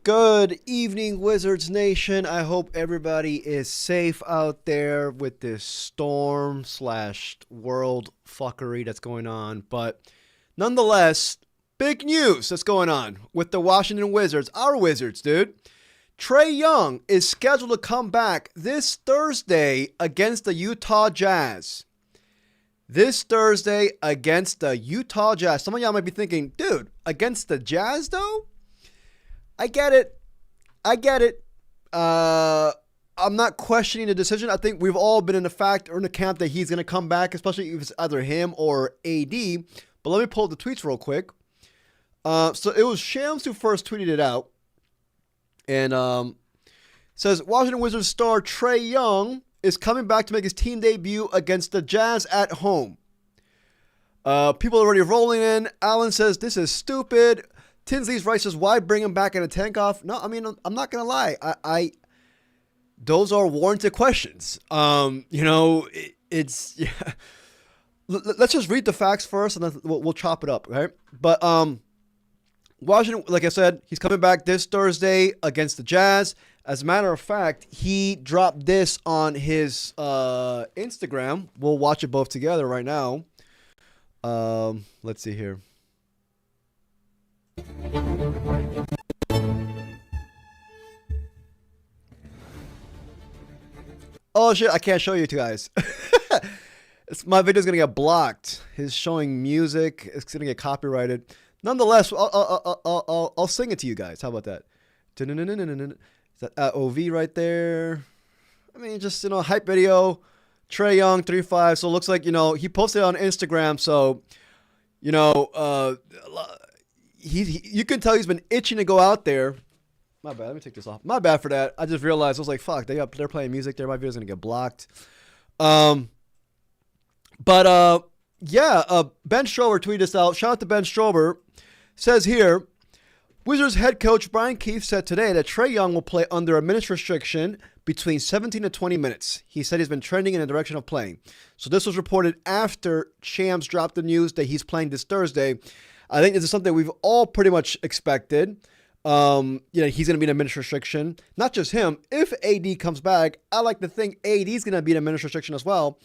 Good evening, Wizards Nation. I hope everybody is safe out there with this storm slash world fuckery that's going on. But nonetheless, big news that's going on with the Washington Wizards. Our Wizards, dude. Trae Young is scheduled to come back this Thursday against the Utah Jazz. This Thursday against the Utah Jazz. Some of y'all might be thinking, dude, against the Jazz though? I get it. I'm not questioning the decision. I think we've all been in the fact or in the camp that he's going to come back, especially if it's either him or AD. But let me pull up the tweets real quick. So it was Shams who first tweeted it out. And says, Washington Wizards star Trae Young is coming back to make his team debut against the Jazz at home. People are already rolling in. Alan says, this is stupid. Tinsley's right says, why bring him back in a tank off? No, I mean, I'm not going to lie. I those are warranted questions. It's, yeah. Let's just read the facts first and then we'll chop it up, right? But Washington, like I said, he's coming back this Thursday against the Jazz. As a matter of fact, he dropped this on his Instagram. We'll watch it both together right now. Let's see here. Oh shit, I can't show you two guys. My video's gonna get blocked. He's showing music. It's gonna get copyrighted. Nonetheless, I'll sing it to you guys. How about that? Is that OV right there? I mean, just, hype video. Trae Young, 3-5. So it looks like, he posted it on Instagram. So, you can tell he's been itching to go out there. My bad. Let me take this off. My bad for that. I just realized, I was like, fuck, they're playing music there. My video's going to get blocked. Ben Strober tweeted this out. Shout out to Ben Strober. Says here, Wizards head coach Brian Keefe said today that Trae Young will play under a minutes restriction between 17 to 20 minutes. He said he's been trending in the direction of playing. So this was reported after Shams dropped the news that he's playing this Thursday. I think this is something we've all pretty much expected. He's going to be in a minutes restriction. Not just him. If AD comes back, I like to think AD is going to be in a minutes restriction as well.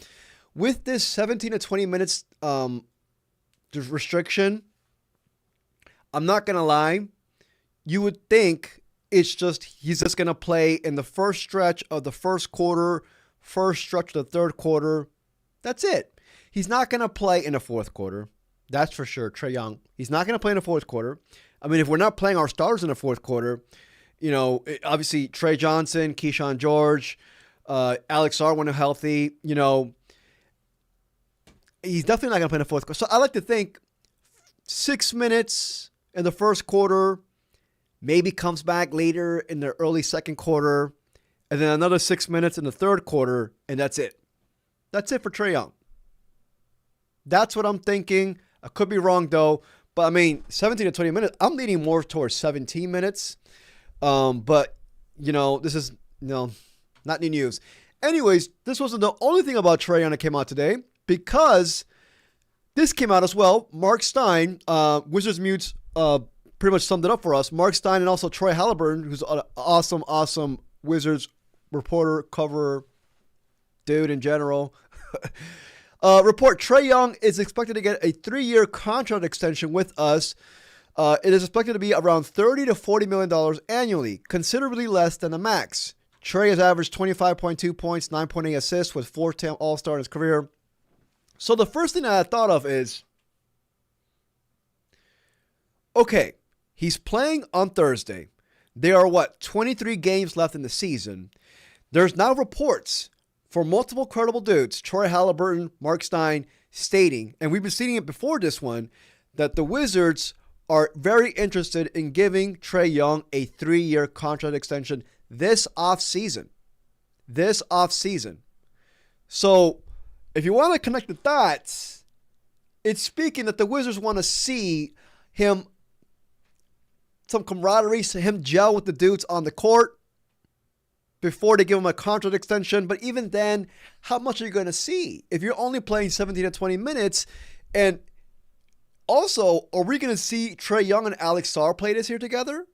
With this 17 to 20 minutes restriction, I'm not going to lie. You would think he's just going to play in the first stretch of the first quarter, first stretch of the third quarter. That's it. He's not going to play in the fourth quarter. That's for sure. Trae Young. He's not going to play in the fourth quarter. I mean, if we're not playing our starters in the fourth quarter, obviously Trey Johnson, Keyshawn George, Alex Sarr when healthy, he's definitely not going to play in the fourth quarter. So I like to think 6 minutes in the first quarter, maybe comes back later in the early second quarter, and then another 6 minutes in the third quarter, and that's it. That's it for Trae Young. That's what I'm thinking. I could be wrong, though. But, I mean, 17 to 20 minutes, I'm leaning more towards 17 minutes. But, this is, not new news. Anyways, this wasn't the only thing about Trae Young that came out today, because this came out as well. Mark Stein, Wizards Mutes, pretty much summed it up for us. Mark Stein and also Troy Halliburton, who's an awesome Wizards reporter, cover dude in general. Report, Trae Young is expected to get a 3-year contract extension with us. It is expected to be around $30 to $40 million annually, considerably less than the max. Trae has averaged 25.2 points, 9.8 assists with 4-10 All-Star in his career. So the first thing that I thought of is, okay, he's playing on Thursday. There are, 23 games left in the season. There's now reports for multiple credible dudes, Troy Halliburton, Mark Stein, stating, and we've been seeing it before this one, that the Wizards are very interested in giving Trae Young a 3-year contract extension this offseason. So, if you want to connect the dots, it's speaking that the Wizards want to see him, some camaraderie, so him gel with the dudes on the court before they give him a contract extension. But even then, how much are you going to see? If you're only playing 17 to 20 minutes, and also, are we going to see Trae Young and Alex Sarr play this year together?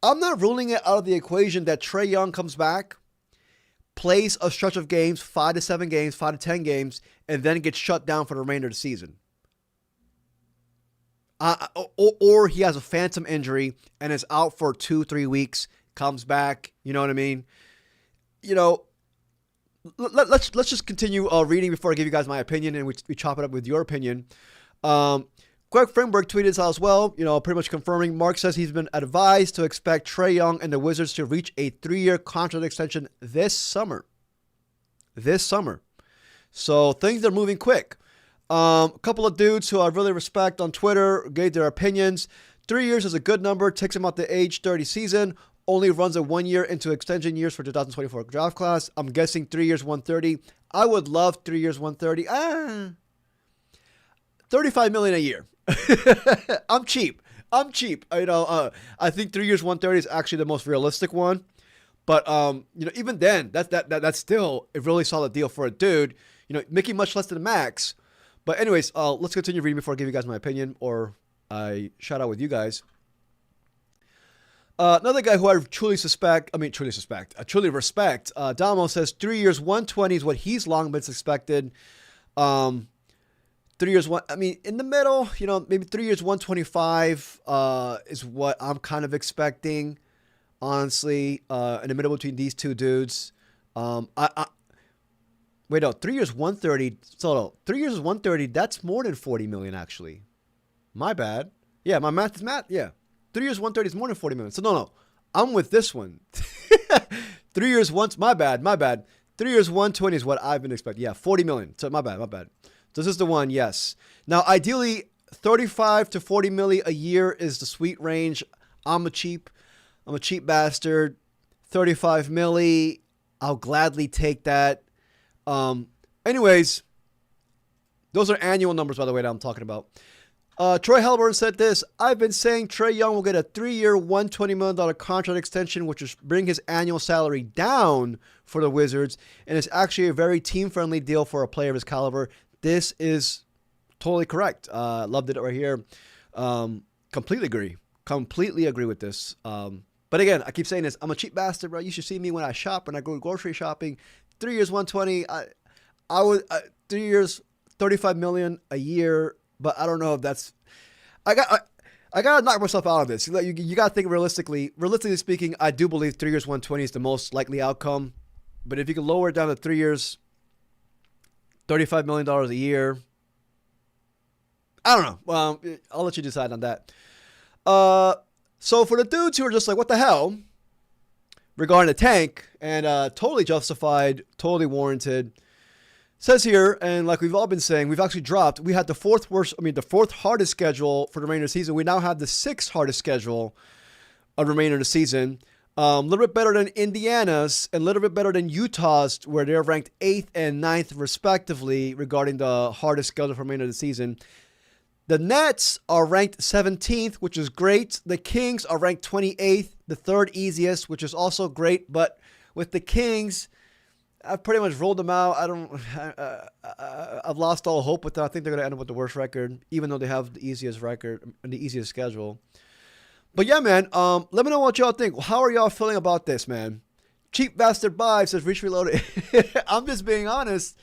I'm not ruling it out of the equation that Trae Young comes back, plays a stretch of games, 5 to 7 games, 5 to 10 games, and then gets shut down for the remainder of the season. Or he has a phantom injury and is out for 2-3 weeks, comes back. You know what I mean? You know, let's just continue reading before I give you guys my opinion, and we chop it up with your opinion. Greg Friedberg tweeted this out as well, you know, pretty much confirming. Mark says he's been advised to expect Trae Young and the Wizards to reach a 3-year contract extension this summer. So things are moving quick. A couple of dudes who I really respect on Twitter gave their opinions. 3 years is a good number. Takes him out the age 30 season. Only runs a 1 year into extension years for 2024 draft class. I'm guessing 3 years, 130. I would love 3 years, 130. $35 million a year. I'm cheap. You know, I think 3 years, 130 is actually the most realistic one. But you know, even then, that's still a really solid deal for a dude. You know, making much less than max. But anyways, let's continue reading before I give you guys my opinion, or I shout out with you guys. Another guy who I truly respect, Damo says 3 years, 120 is what he's long been expected. 3 years, in the middle, you know, maybe 3 years, 125 is what I'm kind of expecting, honestly, in the middle between these two dudes. Wait, no, 3 years, 130. So, no, 3 years is 130. That's more than 40 million, actually. My bad. Yeah, my math is math. Yeah. 3 years, 130 is more than 40 million. So, no. I'm with this one. 3 years, once. My bad. 3 years, 120 is what I've been expecting. Yeah, 40 million. So, my bad. So, this is the one, yes. Now, ideally, 35 to 40 million a year is the sweet range. I'm a cheap bastard. 35 million, I'll gladly take that. Anyways, those are annual numbers, by the way, that I'm talking about. Troy Halliburton said this: I've been saying Trae Young will get a 3-year, $120 million contract extension, which will bring his annual salary down for the Wizards, and it's actually a very team-friendly deal for a player of his caliber. This is totally correct. Loved it right here. Completely agree with this. But again, I keep saying this. I'm a cheap bastard, bro. You should see me when I shop, when I go grocery shopping. 3 years, 120. I would 3 years, 35 million a year. But I don't know if that's. I gotta knock myself out of this. You gotta think realistically. Realistically speaking, I do believe 3 years, 120 is the most likely outcome. But if you can lower it down to 3 years, $35 million a year, I don't know. Well, I'll let you decide on that. So for the dudes who are just like, what the hell, regarding the tank, and totally justified, totally warranted. Says here, and like we've all been saying, we've actually dropped. We had the fourth hardest schedule for the remainder of the season. We now have the 6th hardest schedule of the remainder of the season. A little bit better than Indiana's and a little bit better than Utah's, where they're ranked 8th and 9th respectively regarding the hardest schedule for the remainder of the season. The Nets are ranked 17th, which is great. The Kings are ranked 28th, the 3rd easiest, which is also great. But with the Kings, I've pretty much rolled them out. I've lost all hope with them. I think they're going to end up with the worst record, even though they have the easiest record and the easiest schedule. But yeah, man, let me know what y'all think. How are y'all feeling about this, man? Cheap Bastard Vibe says Reach Reloaded. I'm just being honest.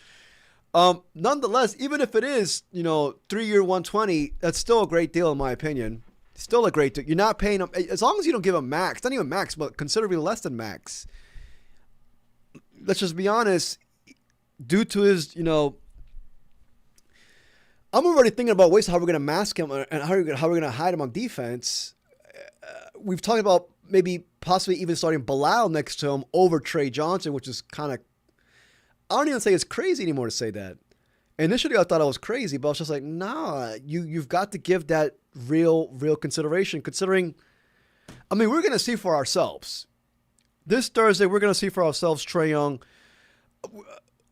Nonetheless, even if it is, 3-year 120, that's still a great deal in my opinion. Still a great deal. You're not paying them, as long as you don't give them max, not even max, but considerably less than max. Let's just be honest, due to his, I'm already thinking about ways how we're going to mask him and how we're going to hide him on defense. We've talked about maybe possibly even starting Bilal next to him over Trae Johnson, which is kind of, I don't even say it's crazy anymore to say that. Initially, I thought I was crazy, but I was just like, nah, you've got to give that real consideration, considering, we're going to see for ourselves. This Thursday, we're going to see for ourselves Trae Young.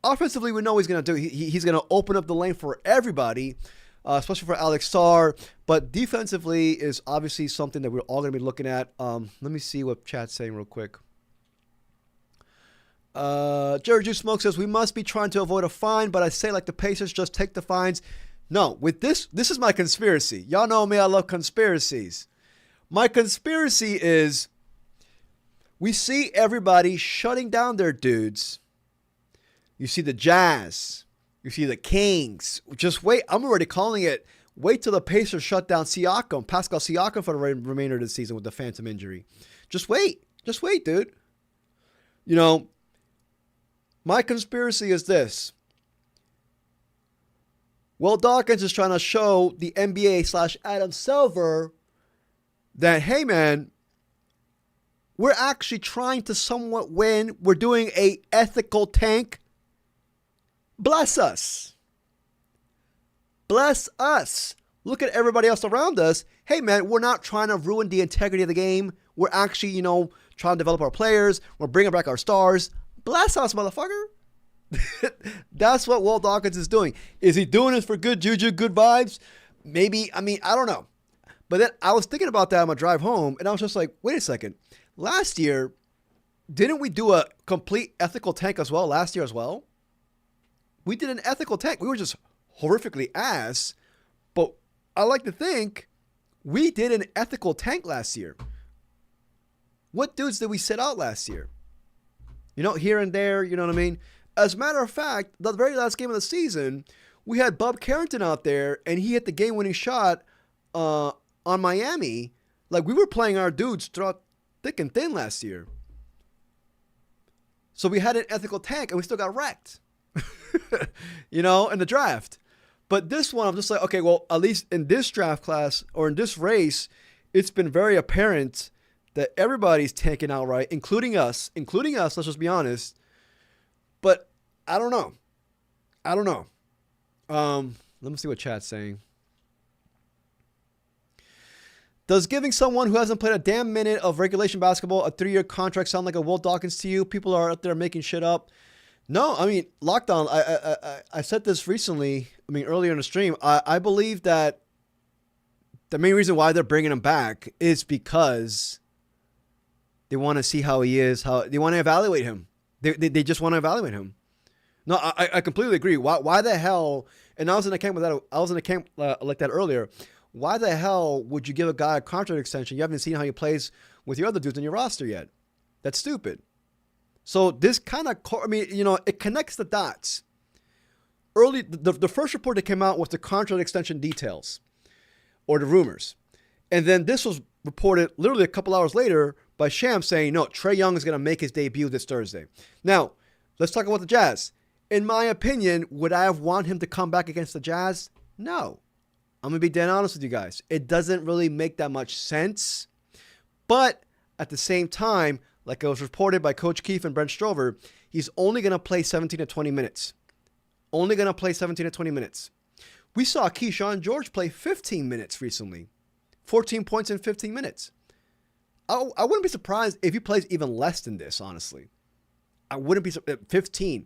Offensively, we know what he's going to do. He's going to open up the lane for everybody, especially for Alex Sarr. But defensively is obviously something that we're all going to be looking at. Let me see what chat's saying real quick. Jerry Juice Smoke says, we must be trying to avoid a fine, but I say like the Pacers, just take the fines. No, with this is my conspiracy. Y'all know me, I love conspiracies. My conspiracy is We see everybody shutting down their dudes. You see the Jazz. You see the Kings. Just wait. I'm already calling it. Wait till the Pacers shut down Siakam, Pascal Siakam, for the remainder of the season with the phantom injury. Just wait. Just wait, dude. You know, my conspiracy is this. Will Dawkins is trying to show the NBA / Adam Silver that, hey, man, we're actually trying to somewhat win. We're doing a ethical tank. Bless us. Bless us. Look at everybody else around us. Hey, man, we're not trying to ruin the integrity of the game. We're actually, trying to develop our players. We're bringing back our stars. Bless us, motherfucker. That's what Will Dawkins is doing. Is he doing this for good juju, good vibes? Maybe. I don't know. But then I was thinking about that on my drive home, and I was just like, wait a second. Last year, didn't we do a complete ethical tank as well last year as well? We did an ethical tank. We were just horrifically ass, but I like to think we did an ethical tank last year. What dudes did we set out last year? Here and there, you know what I mean? As a matter of fact, the very last game of the season, we had Bub Carrington out there, and he hit the game-winning shot on Miami. Like, we were playing our dudes throughout thick and thin last year. So we had an ethical tank, and we still got wrecked, in the draft. But this one, I'm just like, okay, well, at least in this draft class or in this race, it's been very apparent that everybody's tanking outright, including us, let's just be honest. But I don't know. Let me see what chat's saying. Does giving someone who hasn't played a damn minute of regulation basketball a 3-year contract sound like a Will Dawkins to you? People are out there making shit up. No, Lockdown, I said this recently, earlier in the stream. I believe that the main reason why they're bringing him back is because they want to see how he is, how they want to evaluate him. They just want to evaluate him. No, I completely agree. Why the hell? And I was in a camp with that. I was in a camp like that earlier. Why the hell would you give a guy a contract extension? You haven't seen how he plays with your other dudes on your roster yet. That's stupid. So this kind of, it connects the dots. Early, the first report that came out was the contract extension details, or the rumors, and then this was reported literally a couple hours later by Shams saying, no, Trae Young is going to make his debut this Thursday. Now, let's talk about the Jazz. In my opinion, would I have wanted him to come back against the Jazz? No. I'm going to be dead honest with you guys. It doesn't really make that much sense. But at the same time, like it was reported by Coach Keefe and Brent Strover, he's only going to play 17 to 20 minutes. Only going to play 17 to 20 minutes. We saw Keyshawn George play 15 minutes recently. 14 points in 15 minutes. I wouldn't be surprised if he plays even less than this, honestly. I wouldn't be surprised. 15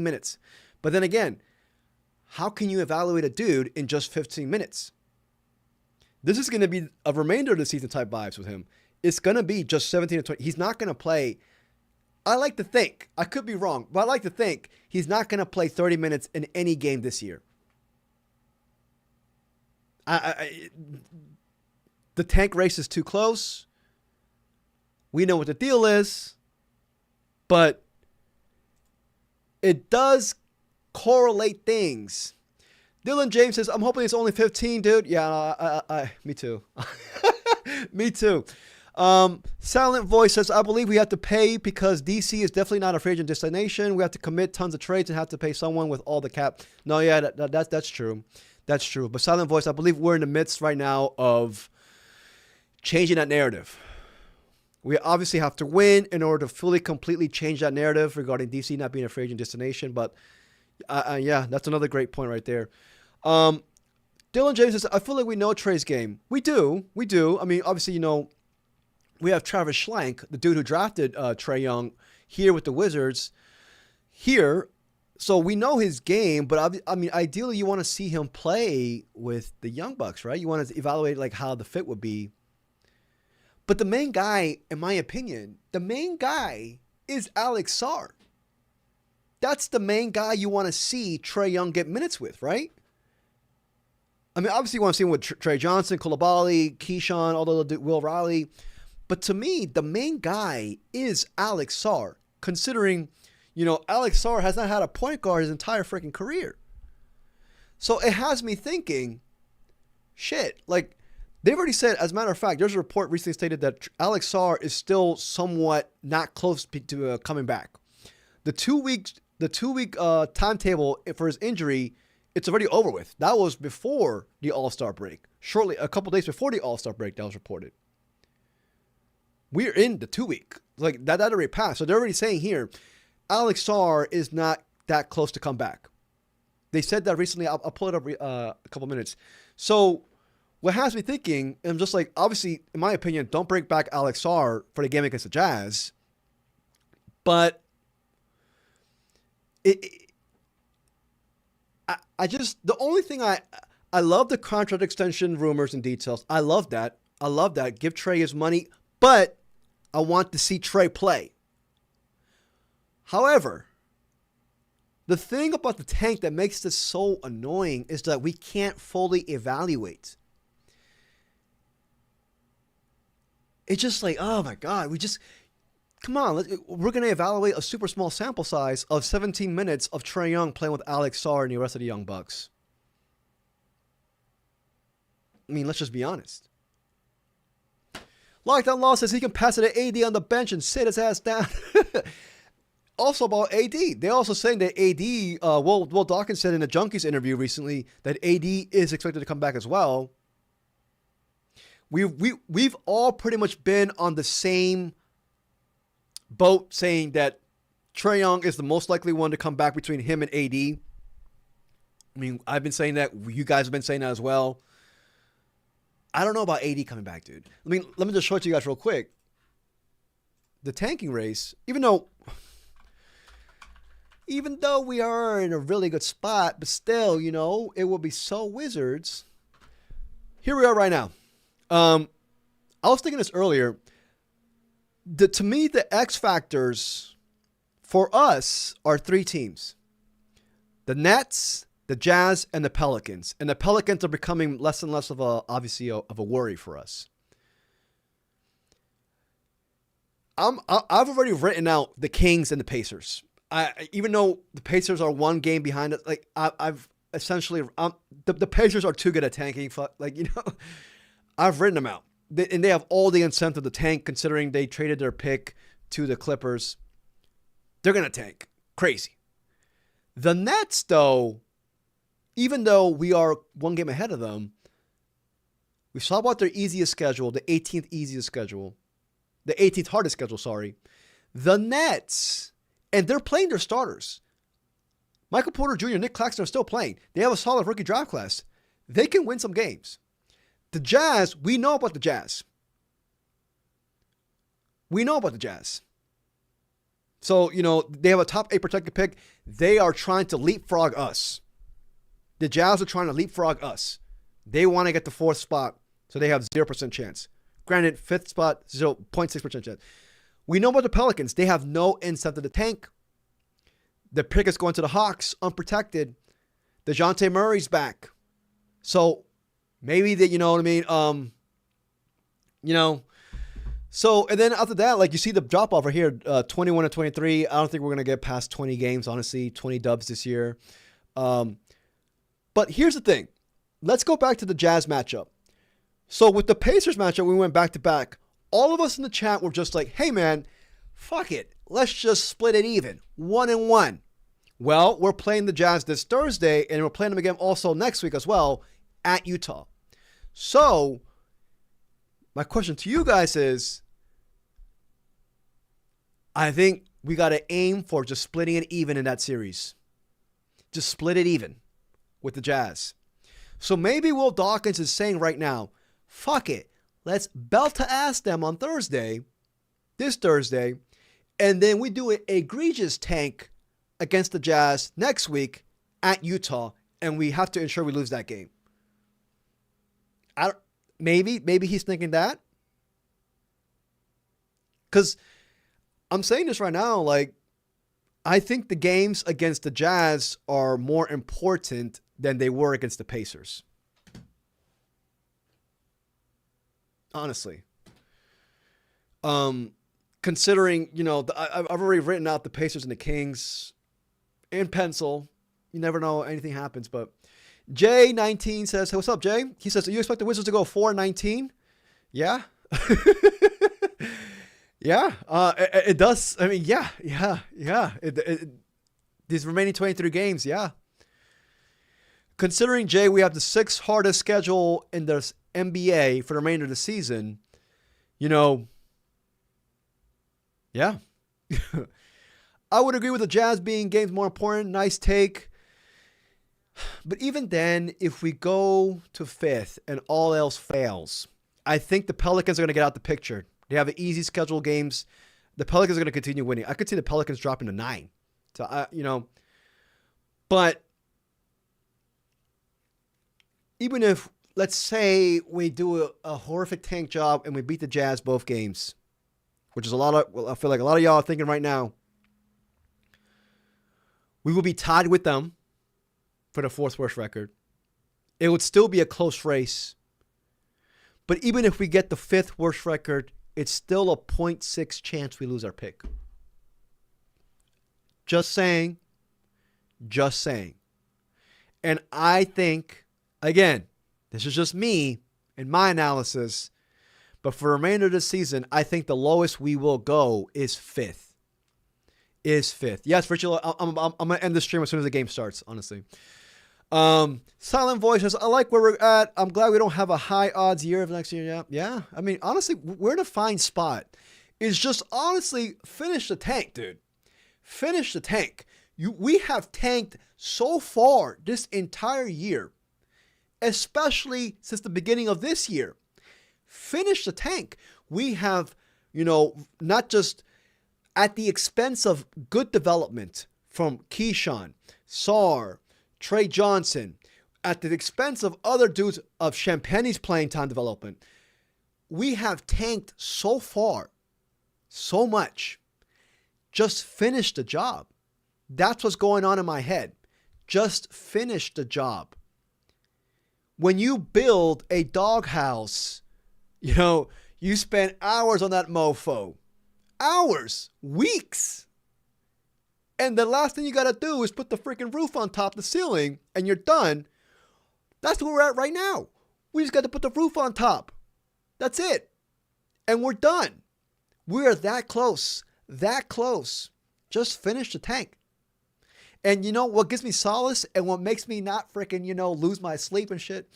minutes. But then again, how can you evaluate a dude in just 15 minutes? This is going to be a remainder of the season type vibes with him. It's going to be just 17 to 20. He's not going to play. I like to think, I could be wrong, but I like to think he's not going to play 30 minutes in any game this year. The tank race is too close. We know what the deal is, but it does correlate things. Dylan James says, I'm hoping it's only 15, dude. Yeah, me too. Me too. Silent Voice says, I believe we have to pay because DC is definitely not a free agent destination. We have to commit tons of trades and have to pay someone with all the cap. No, yeah, that's true. That's true. But Silent Voice, I believe we're in the midst right now of changing that narrative. We obviously have to win in order to fully, completely change that narrative regarding DC not being a free agent destination. But yeah, that's another great point right there. Dylan James says, I feel like we know Trae's game. We do. Obviously, we have Travis Schlenk, the dude who drafted Trae Young here with the Wizards here. So we know his game, but ideally you want to see him play with the Young Bucks, right? You want to evaluate like how the fit would be. But the main guy, in my opinion, is Alex Sarr. That's the main guy you want to see Trae Young get minutes with, right? Obviously you want to see him with Trey Johnson, Coulibaly, Keyshawn, Will Riley. But to me, the main guy is Alex Sarr, considering, Alex Sarr has not had a point guard his entire freaking career. So it has me thinking, shit, like, they've already said, as a matter of fact, there's a report recently stated that Alex Sarr is still somewhat not close to coming back. The 2-week timetable for his injury, it's already over with. That was before the All-Star break. Shortly, a couple days before the All-Star break, that was reported. We're in the 2-week. Like, that already passed. So they're already saying here, Alex Sarr is not that close to come back. They said that recently. I'll pull it up a couple minutes. So what has me thinking, and I'm just like, obviously, in my opinion, don't bring back Alex Sarr for the game against the Jazz. But the only thing I love the contract extension rumors and details. I love that. Give Trae his money, but I want to see Trae play. However, the thing about the tank that makes this so annoying is that we can't fully evaluate. It's just like, oh my God, come on, we're going to evaluate a super small sample size of 17 minutes of Trae Young playing with Alex Sarr and the rest of the Young Bucks. I mean, let's just be honest. Lockdown Law says he can pass it to AD on the bench and sit his ass down. Also about AD, they're also saying that AD, Will Dawkins said in a Junkies interview recently that AD is expected to come back as well. We've all pretty much been on the same boat saying that Trae Young is the most likely one to come back between him and AD. I mean, I've been saying that. You guys have been saying that as well. I don't know about AD coming back, dude. Let me just show it to you guys real quick. The tanking race, even though we are in a really good spot, but still, it will be so Wizards. Here we are right now. I was thinking this earlier. To me, the X factors for us are 3 teams: the Nets, the Jazz, and the Pelicans. And the Pelicans are becoming less and less of a worry for us. I've already written out the Kings and the Pacers. Even though the Pacers are one game behind it, like I've essentially the Pacers are too good at tanking. I've written them out, and they have all the incentive to tank, considering they traded their pick to the Clippers. They're gonna tank, crazy. The Nets, though, even though we are one game ahead of them, we saw about their easiest schedule, the 18th easiest schedule, the 18th hardest schedule. Sorry, the Nets. And they're playing their starters. Michael Porter Jr., Nick Claxton are still playing. They have a solid rookie draft class. They can win some games. The Jazz, we know about the Jazz. So, they have a top 8 protected pick. They are trying to leapfrog us. The Jazz are trying to leapfrog us. They want to get the 4th spot, so they have 0% chance. Granted, 5th spot, 0.6% chance. We know about the Pelicans. They have no incentive to tank. The pick is going to the Hawks, unprotected. DeJounte Murray's back. So maybe that, you know what I mean? So, and then after that, like you see the drop off right here, 21 and 23. I don't think we're going to get past 20 games, honestly, 20 dubs this year. But here's the thing. Let's go back to the Jazz matchup. So with the Pacers matchup, we went back to back. All of us in the chat were just like, hey, man, fuck it. Let's just split it even. 1-1. Well, we're playing the Jazz this Thursday, and we're playing them again also next week as well at Utah. So my question to you guys is, I think we got to aim for just splitting it even in that series. Just split it even with the Jazz. So maybe Will Dawkins is saying right now, fuck it. Let's belt to ass them on this Thursday, and then we do an egregious tank against the Jazz next week at Utah, and we have to ensure we lose that game. Maybe he's thinking that, because I'm saying this right now, like, I think the games against the Jazz are more important than they were against the Pacers. Honestly. Um, considering, I've already written out the Pacers and the Kings in pencil. You never know, anything happens. But J19 says, hey, what's up, Jay? He says, do you expect the Wizards to go 4-19? Yeah. Yeah. It does. I mean, yeah. These remaining 23 games, yeah. Considering, Jay, we have the 6th hardest schedule in the NBA for the remainder of the season, yeah. I would agree with the Jazz being games more important. Nice take. But even then, if we go to 5th and all else fails, I think the Pelicans are going to get out the picture. They have an easy schedule games. The Pelicans are going to continue winning. I could see the Pelicans dropping to 9. So, but even if, let's say, we do a horrific tank job and we beat the Jazz both games, which is I feel like a lot of y'all are thinking right now, we will be tied with them for the 4th worst record. It would still be a close race. But even if we get the 5th worst record, it's still a 0.6 chance we lose our pick. Just saying. And I think, again, this is just me and my analysis, but for the remainder of the season, I think the lowest we will go is 5th. Yes, Richard, I'm going to end the stream as soon as the game starts, honestly. Silent Voice says, I like where we're at. I'm glad we don't have a high odds year of next year. Yeah. I mean, honestly, we're in a fine spot. It's just, honestly, finish the tank, dude. Finish the tank. We have tanked so far this entire year, especially since the beginning of this year. Finish the tank. We have, not just at the expense of good development from Keyshawn, Sarr, Trae Johnson, at the expense of other dudes of Champagne's playing time development. We have tanked so far, so much. Just finish the job. That's what's going on in my head. Just finish the job. When you build a doghouse, you spend hours on that mofo. Hours, weeks. And the last thing you got to do is put the freaking roof on top of the ceiling and you're done. That's where we're at right now. We just got to put the roof on top. That's it. And we're done. We are that close. That close. Just finish the tank. And what gives me solace and what makes me not freaking, lose my sleep and shit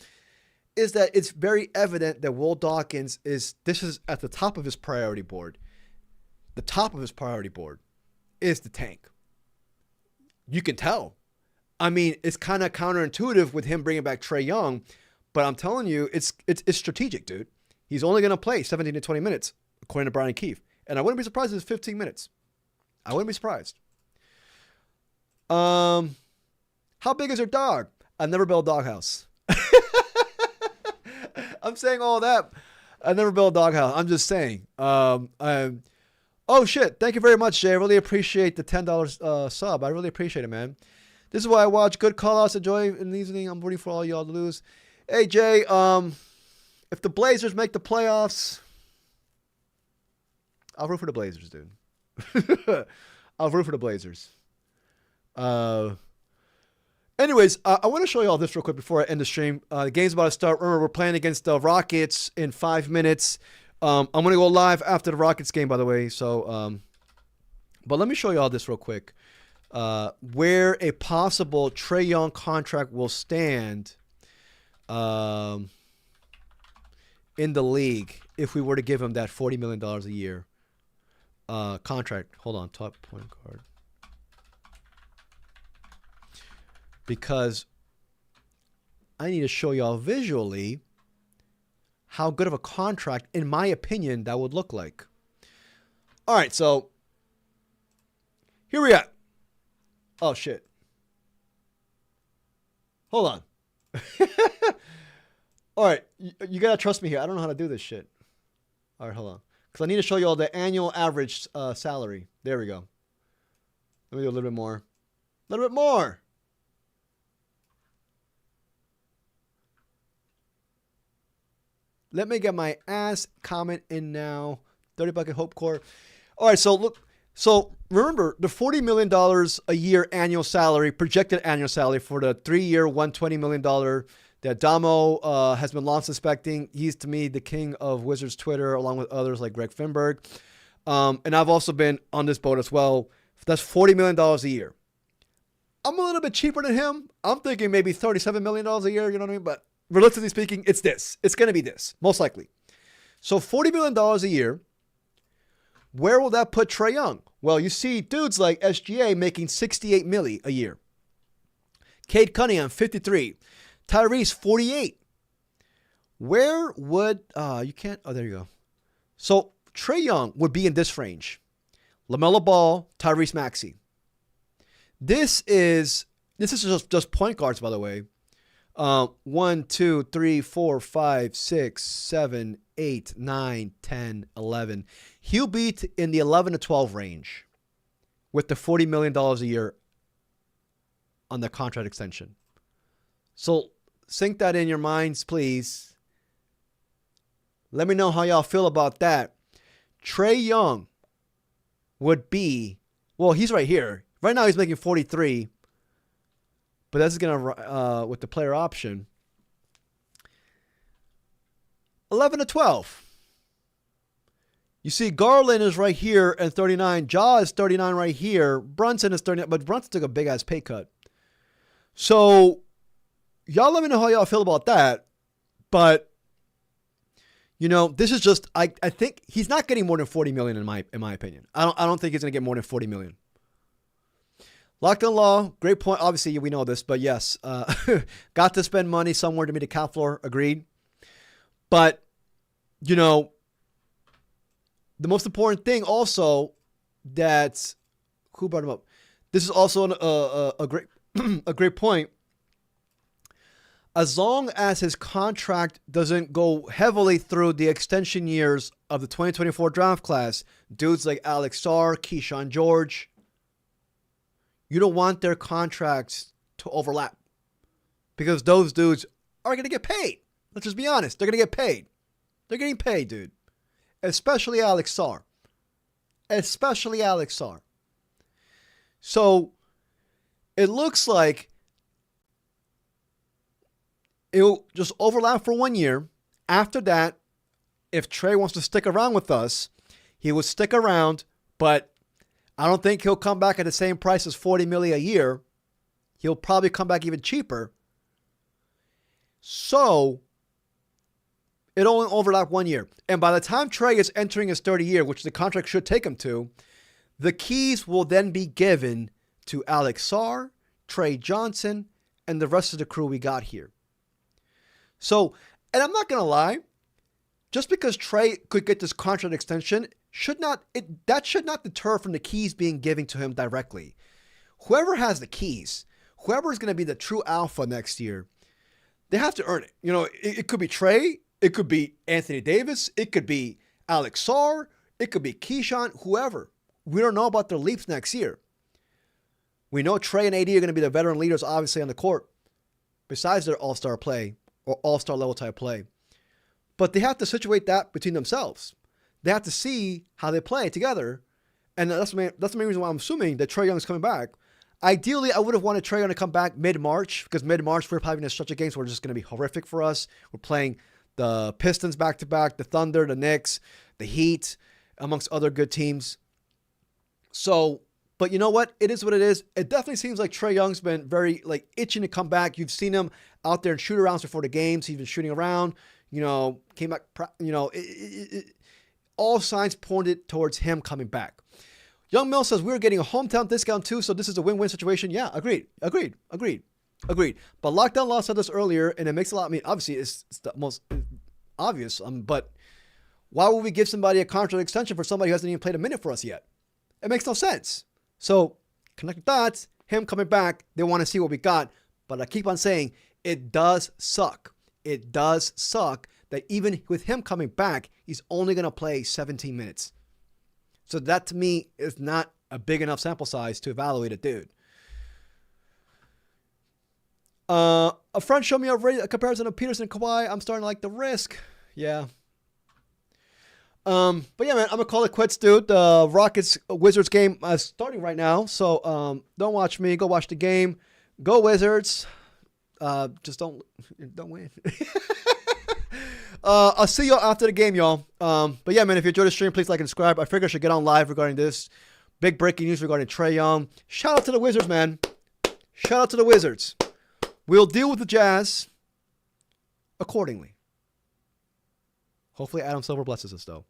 is that it's very evident that Will Dawkins this is at the top of his priority board. The top of his priority board is the tank. You can tell. I mean, it's kind of counterintuitive with him bringing back Trae Young, but I'm telling you, it's strategic, dude. He's only going to play 17 to 20 minutes, according to Brian Keefe. And I wouldn't be surprised if it's 15 minutes. I wouldn't be surprised. How big is your dog? I've never built a doghouse. I'm saying all that. I've never built a doghouse. I'm just saying. Oh, shit. Thank you very much, Jay. I really appreciate the $10 sub. I really appreciate it, man. This is why I watch good call-outs. Enjoy in the evening. I'm rooting for all y'all to lose. Hey, Jay, if the Blazers make the playoffs, I'll root for the Blazers, dude. I'll root for the Blazers. Anyways, I want to show you all this real quick before I end the stream. The game's about to start. Remember, we're playing against the Rockets in 5 minutes. I'm going to go live after the Rockets game, by the way. So, but let me show you all this real quick. Where a possible Trae Young contract will stand in the league if we were to give him that $40 million a year contract. Hold on, top point guard. Because I need to show y'all visually how good of a contract, in my opinion, that would look like. All right, so here we are. Oh, shit. Hold on. All right, you got to trust me here. I don't know how to do this shit. All right, hold on. Because I need to show you all the annual average salary. There we go. Let me do a little bit more. A little bit more. Let me get my ass comment in now. 30 bucket Hope Core. All right, so look. So remember the $40 million a year annual salary, projected annual salary for the 3-year, $120 million that Damo has been long suspecting. He's, to me, the king of Wizards Twitter, along with others like Greg Finberg. And I've also been on this boat as well. That's $40 million a year. I'm a little bit cheaper than him. I'm thinking maybe $37 million a year, you know what I mean? But realistically speaking, it's this. It's going to be this, most likely. So $40 million a year. Where will that put Trae Young? Well, you see dudes like SGA making $68 million a year. Cade Cunningham, $53. Tyrese, $48. Where would you can't? Oh, there you go. So Trae Young would be in this range. LaMelo Ball, Tyrese Maxey. This is just point guards, by the way. 1, 2, 3, 4, 5, 6, 7, 8, 9, 10, 11. He'll be in the 11 to 12 range with the $40 million a year on the contract extension. So sink that in your minds, please. Let me know how y'all feel about that. Trae Young would be, well, he's right here. Right now he's making 43. But that's going to, with the player option, 11 to 12. You see, Garland is right here at 39. Ja is 39 right here. Brunson is 39, but Brunson took a big-ass pay cut. So, y'all let me know how y'all feel about that. But, you know, this is just, I think he's not getting more than $40 million in my opinion. I don't think he's going to get more than $40 million. Locked on Law, great point. Obviously, we know this, but yes, got to spend money somewhere to meet the cap floor. Agreed. But, you know, the most important thing also that, who brought him up? This is also a great a great point. As long as his contract doesn't go heavily through the extension years of the 2024 draft class, dudes like Alex Sarr, Keyshawn George, you don't want their contracts to overlap because those dudes are going to get paid. Let's just be honest. They're going to get paid. They're getting paid, dude. Especially Alex Sarr. Especially Alex Sarr. So it looks like it'll just overlap for 1 year. After that, if Trae wants to stick around with us, he will stick around, but I don't think he'll come back at the same price as $40 million a year. He'll probably come back even cheaper. So it'll only overlap 1 year. And by the time Trae is entering his 30th year, which the contract should take him to, the keys will then be given to Alex Sarr, Trae Johnson, and the rest of the crew we got here. So, and I'm not going to lie, just because Trae could get this contract extension that should not deter from the keys being given to him directly. Whoever has the keys, whoever is going to be the true alpha next year, they have to earn it. You know, it could be Trae, it could be Anthony Davis, it could be Alex Sarr, it could be Keyshawn, whoever. We don't know about their leaps next year. We know Trae and AD are going to be the veteran leaders, obviously, on the court, besides their all-star play or all-star level type play. But they have to situate that between themselves. They have to see how they play together. And that's the main reason why I'm assuming that Trae Young is coming back. Ideally, I would have wanted Trae Young to come back mid-March, because mid-March we're probably going to stretch of games where it's just going to be horrific for us. We're playing the Pistons back-to-back, the Thunder, the Knicks, the Heat, amongst other good teams. So, but you know what? It is what it is. It definitely seems like Trae Young's been very itching to come back. You've seen him out there in shoot-arounds before the games. He's been shooting around. Came back. All signs pointed towards him coming back. Young Mill says we're getting a hometown discount too, so this is a win-win situation. Yeah, agreed. But Lockdown Law said this earlier, and it makes a lot. I mean, obviously it's the most obvious. But why would we give somebody a contract extension for somebody who hasn't even played a minute for us yet? It makes no sense. So connect the dots. Him coming back, they want to see what we got. But I keep on saying it does suck. It does suck that even with him coming back, he's only going to play 17 minutes. So that to me is not a big enough sample size to evaluate a dude. A friend showed me a comparison of Peterson and Kawhi. I'm starting to like the risk. Yeah. But yeah, man, I'm gonna call it quits, dude. The Rockets Wizards game is starting right now, so don't watch me. Go watch the game. Go Wizards. Just don't win. I'll see y'all after the game, y'all. But yeah, man, if you enjoyed the stream, please like and subscribe. I figure I should get on live regarding this. Big breaking news regarding Trae Young. Shout out to the Wizards, man. Shout out to the Wizards. We'll deal with the Jazz accordingly. Hopefully Adam Silver blesses us, though.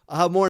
I'll have more